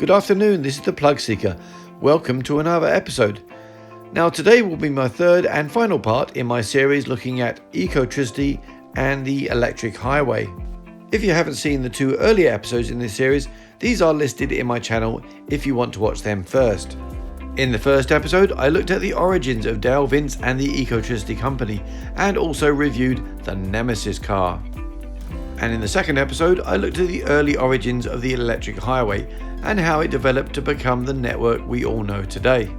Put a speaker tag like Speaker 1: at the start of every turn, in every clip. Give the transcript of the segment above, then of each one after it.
Speaker 1: Good afternoon, this is the Plugseeker. Welcome to another episode. Now today will be my third and final part in my series looking at Ecotricity and the electric highway. If you haven't seen the two earlier episodes in this series, these are listed in my channel if you want to watch them first. In the first episode, I looked at the origins of Dale Vince and the Ecotricity company and also reviewed the Nemesis car. And in the second episode, I looked at the early origins of the electric highway and how it developed to become the network we all know today.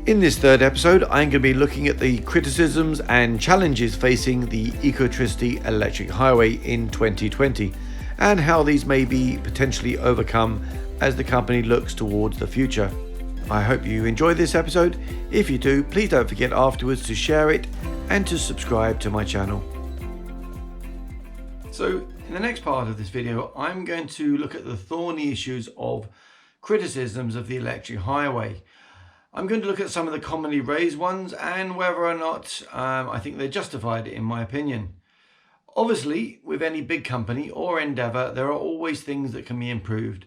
Speaker 1: In this third episode, I'm going to be looking at the criticisms and challenges facing the Ecotricity Electric Highway in 2020 and how these may be potentially overcome as the company looks towards the future. I hope you enjoyed this episode. If you do, please don't forget afterwards to share it and to subscribe to my channel. So in the next part of this video, I'm going to look at the thorny issues of criticisms of the electric highway. I'm going to look at some of the commonly raised ones and whether or not I think they're justified in my opinion. Obviously, with any big company or endeavor, there are always things that can be improved.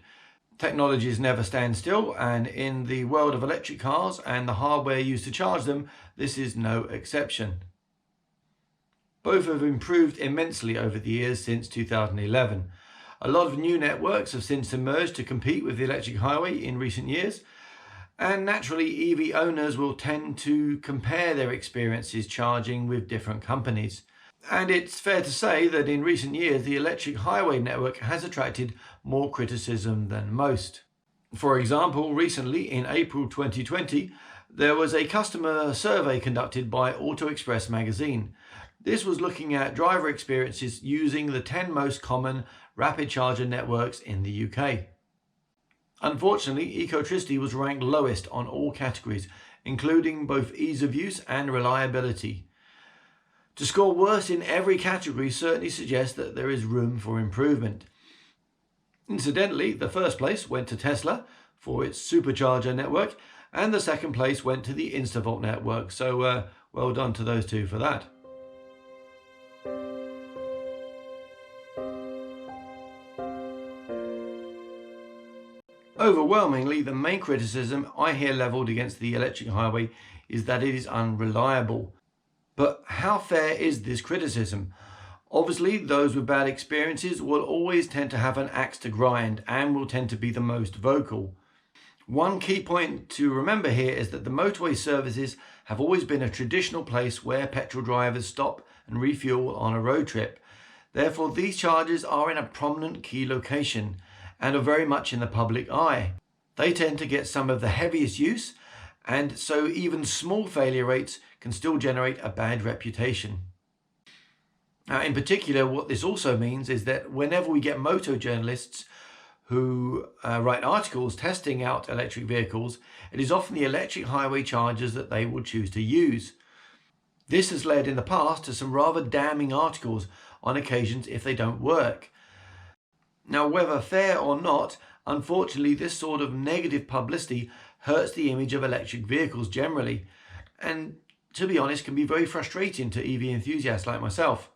Speaker 1: Technologies never stand still, and in the world of electric cars and the hardware used to charge them, this is no exception. Both have improved immensely over the years since 2011. A lot of new networks have since emerged to compete with the electric highway in recent years, and naturally EV owners will tend to compare their experiences charging with different companies. And it's fair to say that in recent years the electric highway network has attracted more criticism than most. For example, recently in April 2020, there was a customer survey conducted by Auto Express magazine. This was looking at driver experiences using the 10 most common rapid charger networks in the UK. Unfortunately, Ecotricity was ranked lowest on all categories, including both ease of use and reliability. To score worse in every category certainly suggests that there is room for improvement. Incidentally, the first place went to Tesla for its supercharger network, and the second place went to the Instavolt network, so well done to those two for that. Overwhelmingly, the main criticism I hear levelled against the electric highway is that it is unreliable. But how fair is this criticism? Obviously, those with bad experiences will always tend to have an axe to grind and will tend to be the most vocal. One key point to remember here is that the motorway services have always been a traditional place where petrol drivers stop and refuel on a road trip. Therefore, these chargers are in a prominent key location and are very much in the public eye. They tend to get some of the heaviest use, and so even small failure rates can still generate a bad reputation. Now, in particular, what this also means is that whenever we get moto journalists who write articles testing out electric vehicles, it is often the electric highway chargers that they will choose to use. This has led in the past to some rather damning articles on occasions if they don't work. Now, whether fair or not, unfortunately this sort of negative publicity hurts the image of electric vehicles generally, and to be honest can be very frustrating to EV enthusiasts like myself.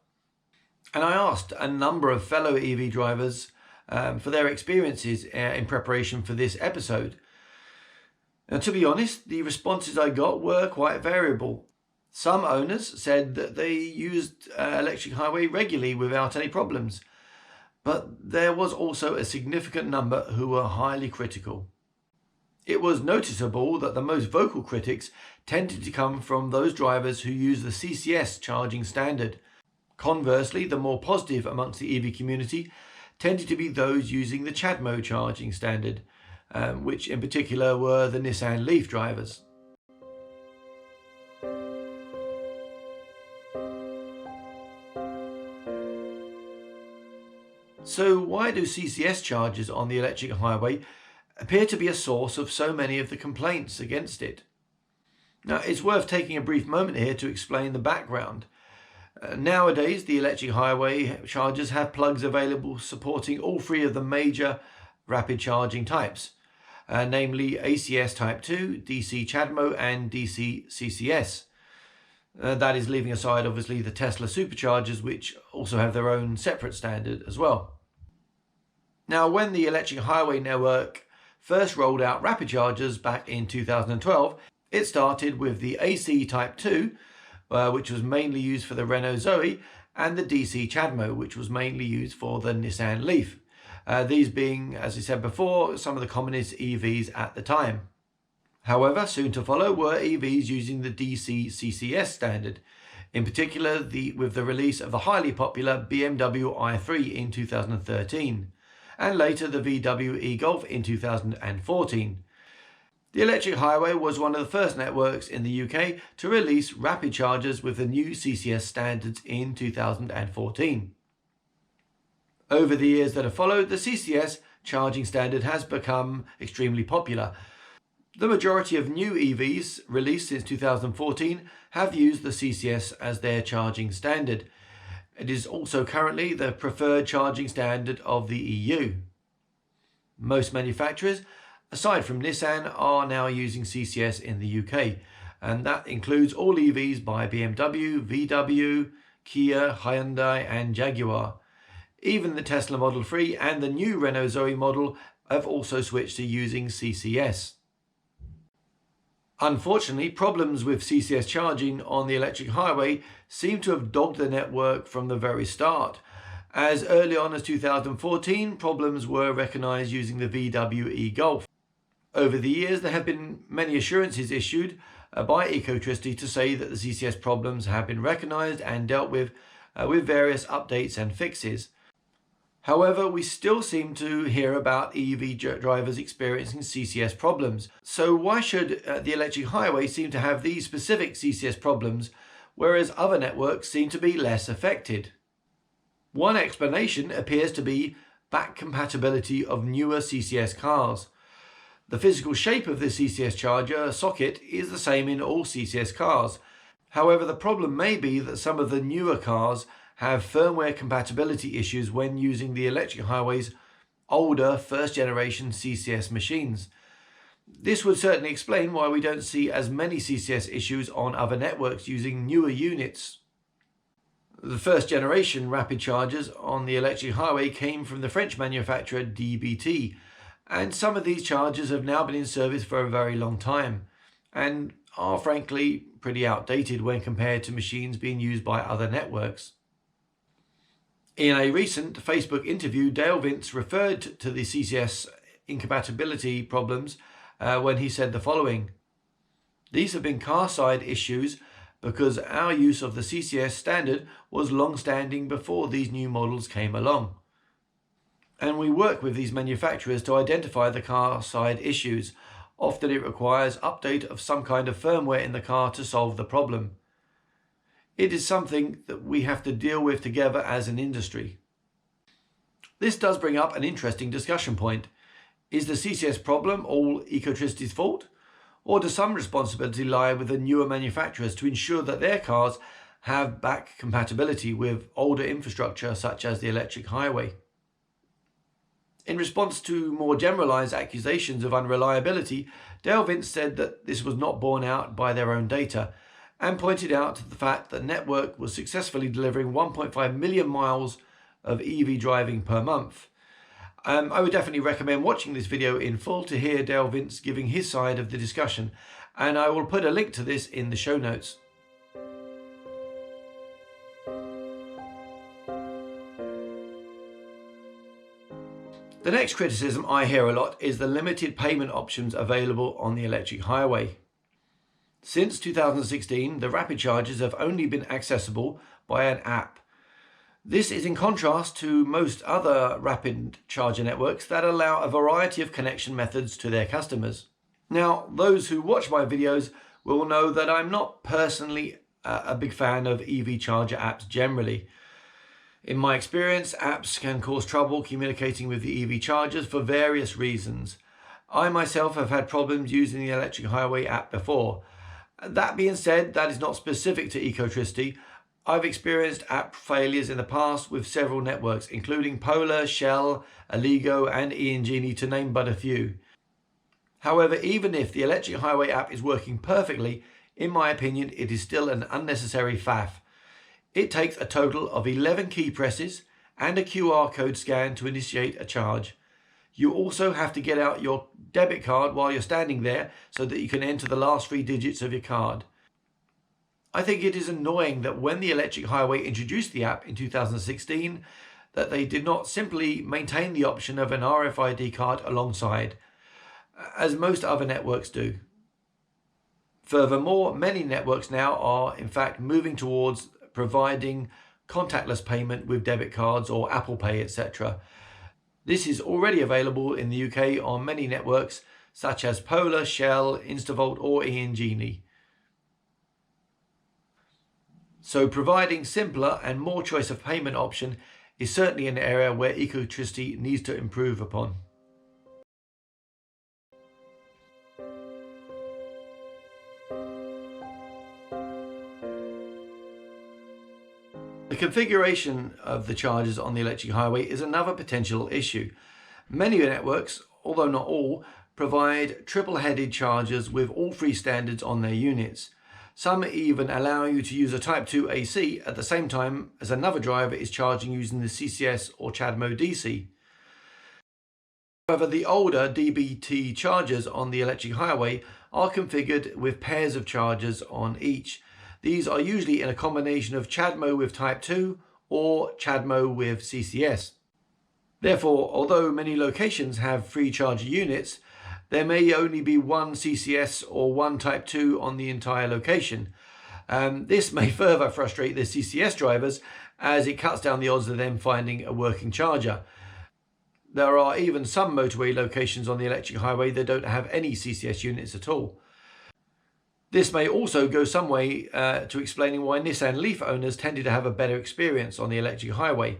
Speaker 1: And I asked a number of fellow EV drivers for their experiences in preparation for this episode. Now, to be honest, the responses I got were quite variable. Some owners said that they used electric highway regularly without any problems. But there was also a significant number who were highly critical. It was noticeable that the most vocal critics tended to come from those drivers who use the CCS charging standard. Conversely, the more positive amongst the EV community tended to be those using the CHAdeMO charging standard, which in particular were the Nissan Leaf drivers. So why do CCS chargers on the electric highway appear to be a source of so many of the complaints against it? Now, it's worth taking a brief moment here to explain the background. Nowadays, the electric highway chargers have plugs available supporting all three of the major rapid charging types, namely ACS Type 2, DC CHAdeMO and DC CCS. That is leaving aside obviously the Tesla superchargers, which also have their own separate standard as well. Now, when the electric highway network first rolled out rapid chargers back in 2012, it started with the AC Type 2, which was mainly used for the Renault Zoe, and the DC Chadmo, which was mainly used for the Nissan Leaf. These being, as I said before, some of the commonest EVs at the time. However, soon to follow were EVs using the DC CCS standard, in particular with the release of the highly popular BMW i3 in 2013, and later the VW e-Golf in 2014. The Electric Highway was one of the first networks in the UK to release rapid chargers with the new CCS standards in 2014. Over the years that have followed, the CCS charging standard has become extremely popular. The majority of new EVs released since 2014 have used the CCS as their charging standard. It is also currently the preferred charging standard of the EU. Most manufacturers, aside from Nissan, are now using CCS in the UK, and that includes all EVs by BMW, VW, Kia, Hyundai and Jaguar. Even the Tesla Model 3 and the new Renault Zoe model have also switched to using CCS. Unfortunately, problems with CCS charging on the electric highway seem to have dogged the network from the very start. As early on as 2014, problems were recognised using the VW e-Golf. Over the years, there have been many assurances issued by Ecotricity to say that the CCS problems have been recognised and dealt with various updates and fixes. However, we still seem to hear about EV drivers experiencing CCS problems. So why should the electric highway seem to have these specific CCS problems, whereas other networks seem to be less affected? One explanation appears to be back compatibility of newer CCS cars. The physical shape of the CCS charger socket is the same in all CCS cars. However, the problem may be that some of the newer cars have firmware compatibility issues when using the electric highway's older first-generation CCS machines. This would certainly explain why we don't see as many CCS issues on other networks using newer units. The first-generation rapid chargers on the electric highway came from the French manufacturer DBT, and some of these chargers have now been in service for a very long time, and are frankly pretty outdated when compared to machines being used by other networks. In a recent Facebook interview, Dale Vince referred to the CCS incompatibility problems when he said the following: "These have been car-side issues because our use of the CCS standard was long-standing before these new models came along. And we work with these manufacturers to identify the car-side issues. Often it requires update of some kind of firmware in the car to solve the problem. It is something that we have to deal with together as an industry." This does bring up an interesting discussion point. Is the CCS problem all Ecotricity's fault? Or does some responsibility lie with the newer manufacturers to ensure that their cars have back compatibility with older infrastructure such as the electric highway? In response to more generalized accusations of unreliability, Dale Vince said that this was not borne out by their own data, and pointed out to the fact that the network was successfully delivering 1.5 million miles of EV driving per month. I would definitely recommend watching this video in full to hear Dale Vince giving his side of the discussion, and I will put a link to this in the show notes. The next criticism I hear a lot is the limited payment options available on the electric highway. Since 2016, the rapid chargers have only been accessible by an app. This is in contrast to most other rapid charger networks that allow a variety of connection methods to their customers. Now, those who watch my videos will know that I'm not personally a big fan of EV charger apps generally. In my experience, apps can cause trouble communicating with the EV chargers for various reasons. I myself have had problems using the electric highway app before. That being said, that is not specific to Ecotricity. I've experienced app failures in the past with several networks, including Polar, Shell, Allego and e-Ingenie, to name but a few. However, even if the electric highway app is working perfectly, in my opinion, it is still an unnecessary faff. It takes a total of 11 key presses and a QR code scan to initiate a charge. You also have to get out your debit card while you're standing there so that you can enter the last 3 digits of your card. I think it is annoying that when the Electric Highway introduced the app in 2016, that they did not simply maintain the option of an RFID card alongside, as most other networks do. Furthermore, many networks now are in fact moving towards providing contactless payment with debit cards or Apple Pay, etc. This is already available in the UK on many networks such as Polar, Shell, Instavolt or e-niro. So providing simpler and more choice of payment option is certainly an area where Ecotricity needs to improve upon. The configuration of the chargers on the electric highway is another potential issue. Many networks, although not all, provide triple-headed chargers with all 3 standards on their units. Some even allow you to use a Type 2 AC at the same time as another driver is charging using the CCS or CHAdeMO DC. However, the older DBT chargers on the electric highway are configured with pairs of chargers on each. These are usually in a combination of CHAdeMO with Type 2 or CHAdeMO with CCS. Therefore, although many locations have 3 charger units, there may only be 1 CCS or 1 Type 2 on the entire location. This may further frustrate the CCS drivers as it cuts down the odds of them finding a working charger. There are even some motorway locations on the electric highway that don't have any CCS units at all. This may also go some way to explaining why Nissan Leaf owners tended to have a better experience on the electric highway,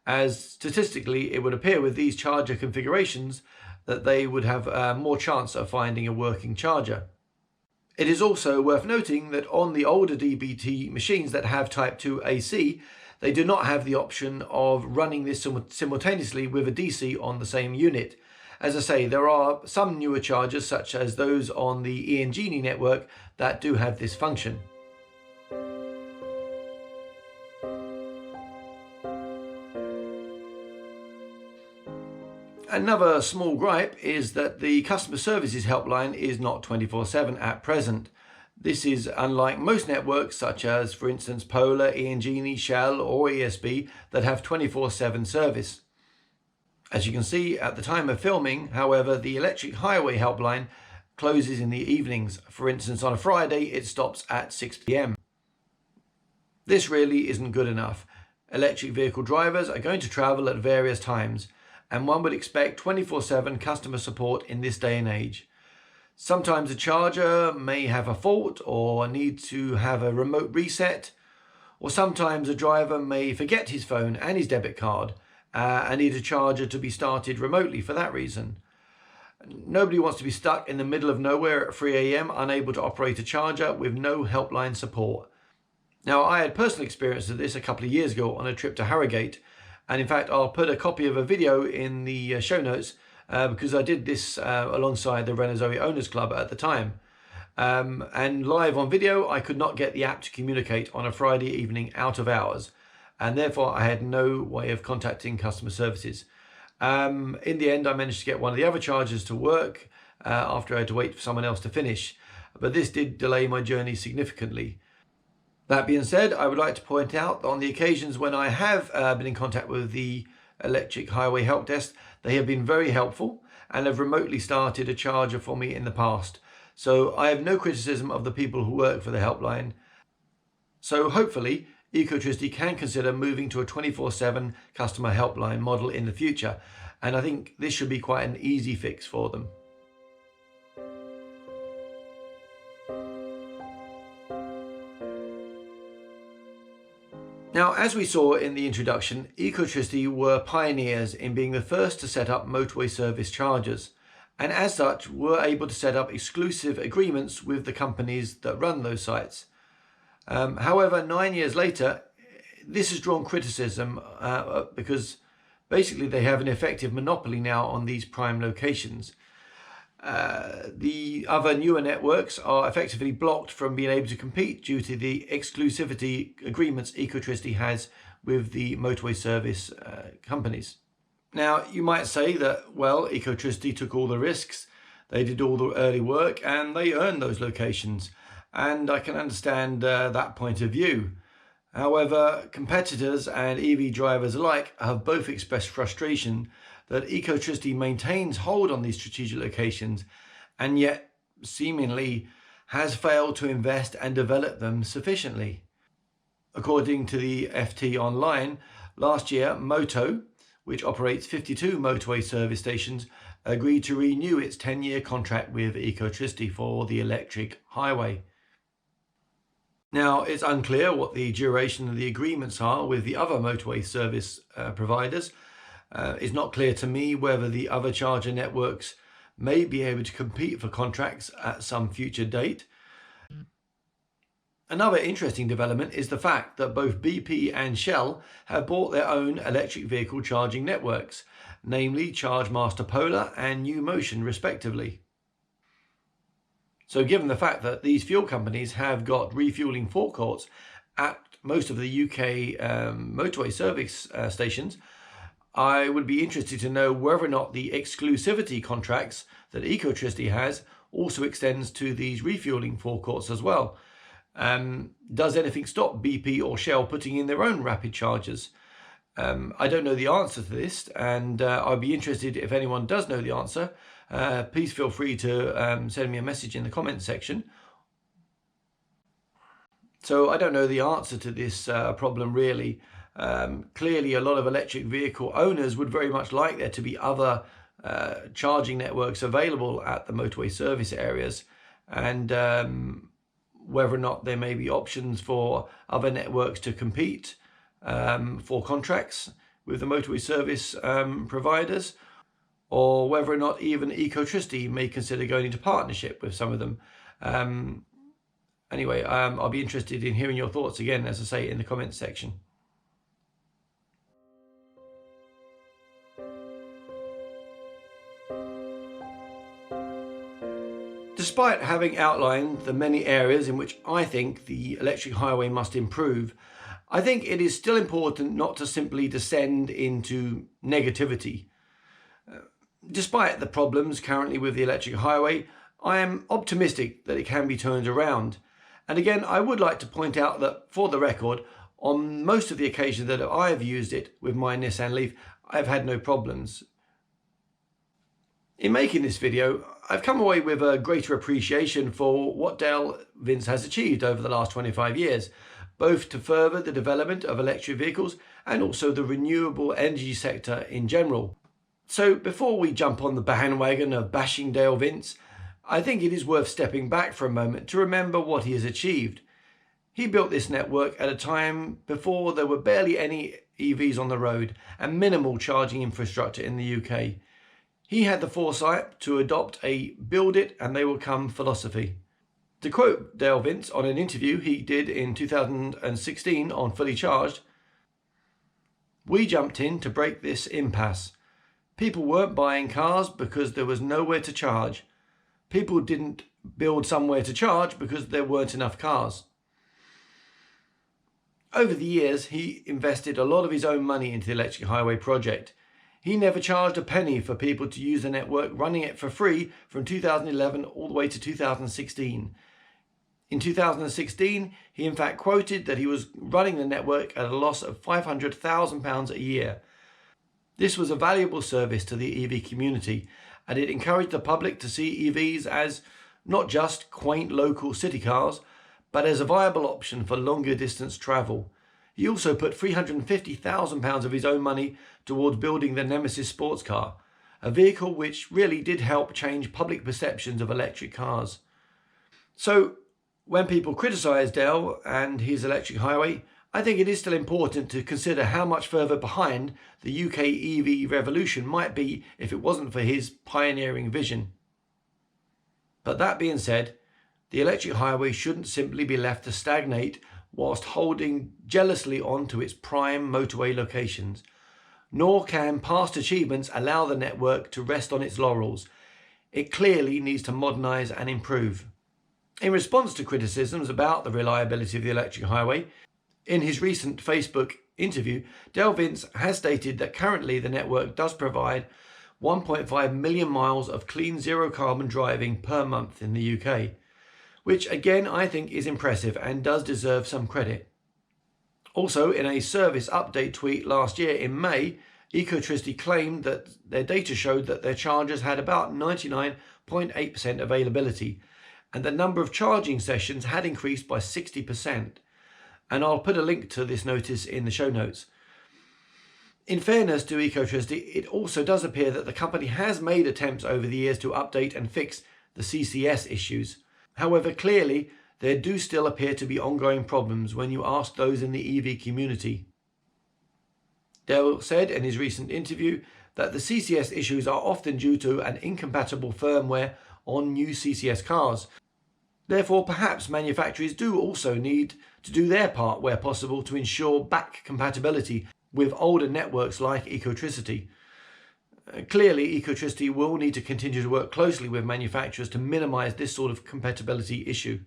Speaker 1: as statistically it would appear with these charger configurations that they would have more chance of finding a working charger. It is also worth noting that on the older DBT machines that have Type 2 AC, they do not have the option of running this simultaneously with a DC on the same unit. As I say, there are some newer chargers, such as those on the e-niro network, that do have this function. Another small gripe is that the customer services helpline is not 24/7 at present. This is unlike most networks such as, for instance, Polar, e-niro, Shell or ESB that have 24/7 service. As you can see at the time of filming, however, the electric highway helpline closes in the evenings. For instance, on a Friday it stops at 6 p.m. This really isn't good enough. Electric vehicle drivers are going to travel at various times, and one would expect 24/7 customer support in this day and age. Sometimes a charger may have a fault or need to have a remote reset, or sometimes a driver may forget his phone and his debit card and need a charger to be started remotely for that reason. Nobody wants to be stuck in the middle of nowhere at 3 a.m. unable to operate a charger with no helpline support. Now, I had personal experience of this a couple of years ago on a trip to Harrogate, and in fact I'll put a copy of a video in the show notes because I did this alongside the Renault Owners Club at the time. And live on video I could not get the app to communicate on a Friday evening out of hours, and therefore I had no way of contacting customer services. In the end I managed to get one of the other chargers to work after I had to wait for someone else to finish, but this did delay my journey significantly. That being said, I would like to point out that on the occasions when I have been in contact with the Electric Highway Help Desk, they have been very helpful and have remotely started a charger for me in the past. So I have no criticism of the people who work for the helpline. So hopefully Ecotricity can consider moving to a 24/7 customer helpline model in the future, and I think this should be quite an easy fix for them. Now, as we saw in the introduction, Ecotricity were pioneers in being the first to set up motorway service chargers, and as such were able to set up exclusive agreements with the companies that run those sites. However, 9 years later, this has drawn criticism because basically they have an effective monopoly now on these prime locations. The other newer networks are effectively blocked from being able to compete due to the exclusivity agreements Ecotricity has with the motorway service companies. Now, you might say that, well, Ecotricity took all the risks, they did all the early work, and they earned those locations. And I can understand that point of view. However, competitors and EV drivers alike have both expressed frustration that Ecotricity maintains hold on these strategic locations and yet seemingly has failed to invest and develop them sufficiently. According to the FT Online, last year, Moto, which operates 52 motorway service stations, agreed to renew its 10-year contract with Ecotricity for the electric highway. Now, it's unclear what the duration of the agreements are with the other motorway service providers. It's not clear to me whether the other charger networks may be able to compete for contracts at some future date. Another interesting development is the fact that both BP and Shell have bought their own electric vehicle charging networks, namely Chargemaster Polar and New Motion respectively. So given the fact that these fuel companies have got refueling forecourts at most of the UK motorway service stations, I would be interested to know whether or not the exclusivity contracts that Ecotricity has also extends to these refueling forecourts as well. Does anything stop BP or Shell putting in their own rapid chargers? I don't know the answer to this, and I'd be interested if anyone does know the answer. Please feel free to send me a message in the comments section. So I don't know the answer to this problem really. Clearly a lot of electric vehicle owners would very much like there to be other charging networks available at the motorway service areas, and whether or not there may be options for other networks to compete for contracts with the motorway service providers, or whether or not even Ecotricity may consider going into partnership with some of them. Anyway, I'll be interested in hearing your thoughts again, as I say, in the comments section. Despite having outlined the many areas in which I think the electric highway must improve, I think it is still important not to simply descend into negativity. Despite the problems currently with the electric highway, I am optimistic that it can be turned around. And again, I would like to point out that, for the record, on most of the occasions that I've used it with my Nissan Leaf, I've had no problems. In making this video, I've come away with a greater appreciation for what Dale Vince has achieved over the last 25 years, both to further the development of electric vehicles and also the renewable energy sector in general. So before we jump on the bandwagon of bashing Dale Vince, I think it is worth stepping back for a moment to remember what he has achieved. He built this network at a time before there were barely any EVs on the road and minimal charging infrastructure in the UK. He had the foresight to adopt a build it and they will come philosophy. To quote Dale Vince on an interview he did in 2016 on Fully Charged, "We jumped in to break this impasse. People weren't buying cars because there was nowhere to charge. People didn't build somewhere to charge because there weren't enough cars." Over the years, he invested a lot of his own money into the electric highway project. He never charged a penny for people to use the network, running it for free from 2011 all the way to 2016. In 2016, he in fact quoted that he was running the network at a loss of £500,000 a year. This was a valuable service to the EV community, and it encouraged the public to see EVs as not just quaint local city cars, but as a viable option for longer distance travel. He also put £350,000 of his own money towards building the Nemesis sports car, a vehicle which really did help change public perceptions of electric cars. So when people criticise Dale and his electric highway, I think it is still important to consider how much further behind the UK EV revolution might be if it wasn't for his pioneering vision. But that being said, the electric highway shouldn't simply be left to stagnate whilst holding jealously on to its prime motorway locations. Nor can past achievements allow the network to rest on its laurels. It clearly needs to modernise and improve. In response to criticisms about the reliability of the electric highway, in his recent Facebook interview, Dale Vince has stated that currently the network does provide 1.5 million miles of clean zero carbon driving per month in the UK, which again I think is impressive and does deserve some credit. Also, in a service update tweet last year in May, Ecotricity claimed that their data showed that their chargers had about 99.8% availability, and the number of charging sessions had increased by 60%. And I'll put a link to this notice in the show notes. In fairness to Ecotricity, it also does appear that the company has made attempts over the years to update and fix the CCS issues. However, clearly, there do still appear to be ongoing problems when you ask those in the EV community. Dale said in his recent interview that the CCS issues are often due to an incompatible firmware on new CCS cars. Therefore, perhaps manufacturers do also need to do their part where possible to ensure back compatibility with older networks like Ecotricity. Clearly, Ecotricity will need to continue to work closely with manufacturers to minimize this sort of compatibility issue.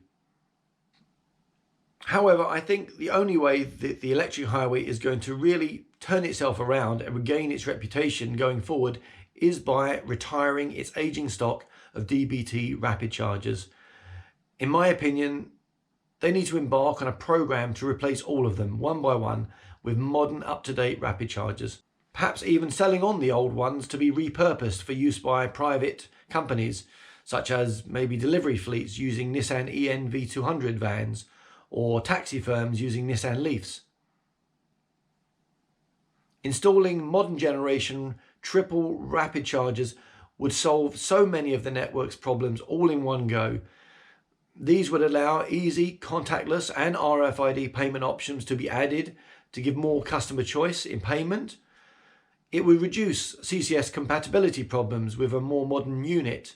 Speaker 1: However, I think the only way that the electric highway is going to really turn itself around and regain its reputation going forward is by retiring its aging stock of DBT rapid chargers. In my opinion, they need to embark on a program to replace all of them, one by one, with modern, up-to-date rapid chargers. Perhaps even selling on the old ones to be repurposed for use by private companies, such as maybe delivery fleets using Nissan ENV200 vans, or taxi firms using Nissan Leafs. Installing modern generation triple rapid chargers would solve so many of the network's problems all in one go. These would allow easy, contactless and RFID payment options to be added to give more customer choice in payment. It would reduce CCS compatibility problems with a more modern unit.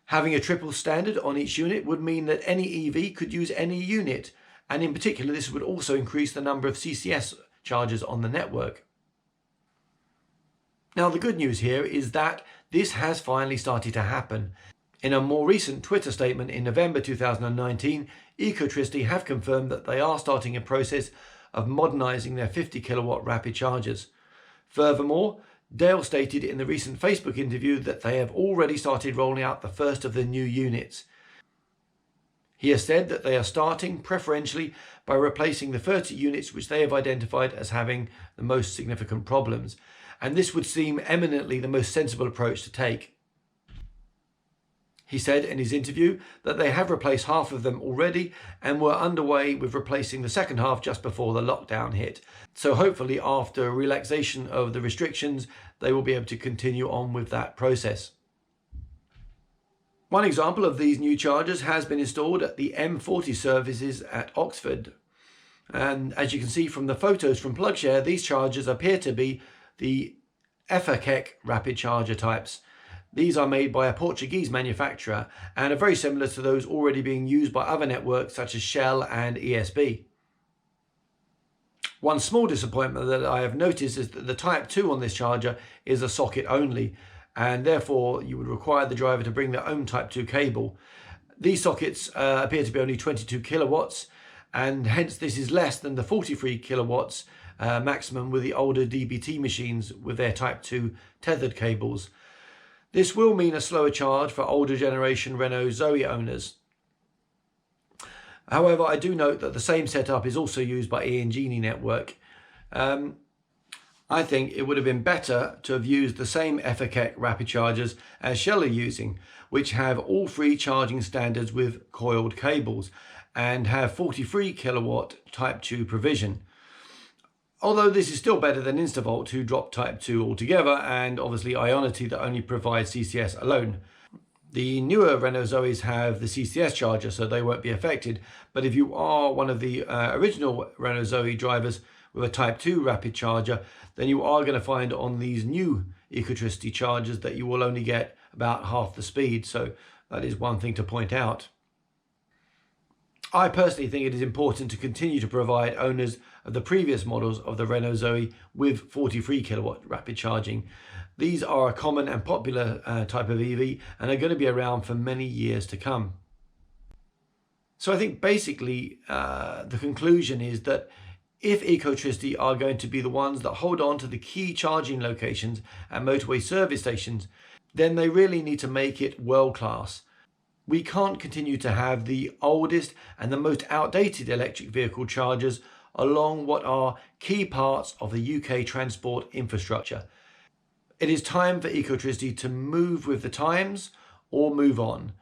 Speaker 1: Having a triple standard on each unit would mean that any EV could use any unit, and in particular this would also increase the number of CCS chargers on the network. Now the good news here is that this has finally started to happen. In a more recent Twitter statement in November 2019, Ecotricity have confirmed that they are starting a process of modernising their 50 kilowatt rapid chargers. Furthermore, Dale stated in the recent Facebook interview that they have already started rolling out the first of the new units. He has said that they are starting preferentially by replacing the 30 units which they have identified as having the most significant problems, and this would seem eminently the most sensible approach to take. He said in his interview that they have replaced half of them already and were underway with replacing the second half just before the lockdown hit. So hopefully after relaxation of the restrictions, they will be able to continue on with that process. One example of these new chargers has been installed at the M40 services at Oxford. And as you can see from the photos from Plugshare, these chargers appear to be the Ecotricity rapid charger types. These are made by a Portuguese manufacturer and are very similar to those already being used by other networks such as Shell and ESB. One small disappointment that I have noticed is that the Type 2 on this charger is a socket only, and therefore you would require the driver to bring their own Type 2 cable. These sockets appear to be only 22 kilowatts, and hence this is less than the 43 kilowatts maximum with the older DBT machines with their Type 2 tethered cables. This will mean a slower charge for older generation Renault Zoe owners. However, I do note that the same setup is also used by e-niro network. I think it would have been better to have used the same Ecotricity rapid chargers as Shell are using, which have all three charging standards with coiled cables and have 43 kilowatt Type 2 provision. Although this is still better than Instavolt, who dropped Type 2 altogether, and obviously Ionity that only provides CCS alone. The newer Renault Zoes have the CCS charger, so they won't be affected. But if you are one of the original Renault Zoe drivers with a Type 2 rapid charger, then you are going to find on these new Ecotricity chargers that you will only get about half the speed. So that is one thing to point out. I personally think it is important to continue to provide owners of the previous models of the Renault Zoe with 43 kilowatt rapid charging. These are a common and popular type of EV and are going to be around for many years to come. So I think basically the conclusion is that If Ecotricity are going to be the ones that hold on to the key charging locations and motorway service stations, then they really need to make it world class. We can't continue to have the oldest and the most outdated electric vehicle chargers along what are key parts of the UK transport infrastructure. It is time for Ecotricity to move with the times or move on.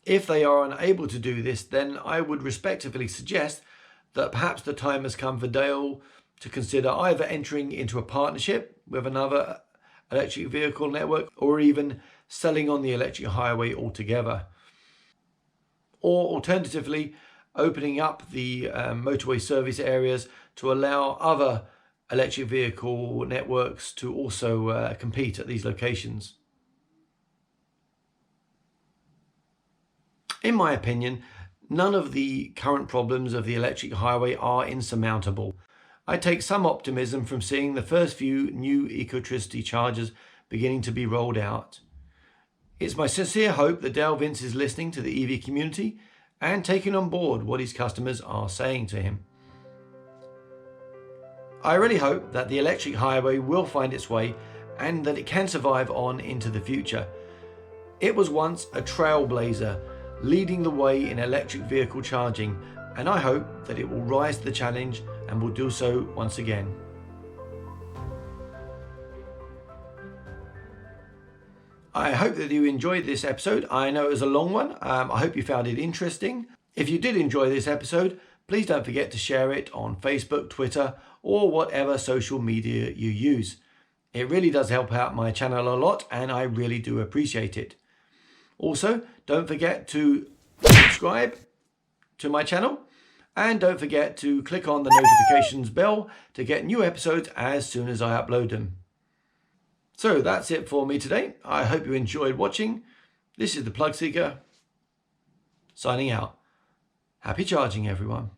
Speaker 1: If they are unable to do this, then I would respectfully suggest that perhaps the time has come for Dale to consider either entering into a partnership with another electric vehicle network or even selling on the electric highway altogether. Or alternatively, opening up the motorway service areas to allow other electric vehicle networks to also compete at these locations. In my opinion, none of the current problems of the electric highway are insurmountable. I take some optimism from seeing the first few new Ecotricity chargers beginning to be rolled out. It's my sincere hope that Dale Vince is listening to the EV community and taking on board what his customers are saying to him. I really hope that the electric highway will find its way and that it can survive on into the future. It was once a trailblazer, leading the way in electric vehicle charging, and I hope that it will rise to the challenge and will do so once again. I hope that you enjoyed this episode. I know it was a long one. I hope you found it interesting. If you did enjoy this episode, please don't forget to share it on Facebook, Twitter, or whatever social media you use. It really does help out my channel a lot, and I really do appreciate it. Also, don't forget to subscribe to my channel, and don't forget to click on the notifications bell to get new episodes as soon as I upload them. So that's it for me today. I hope you enjoyed watching. This is the Plugseeker, signing out. Happy charging, everyone.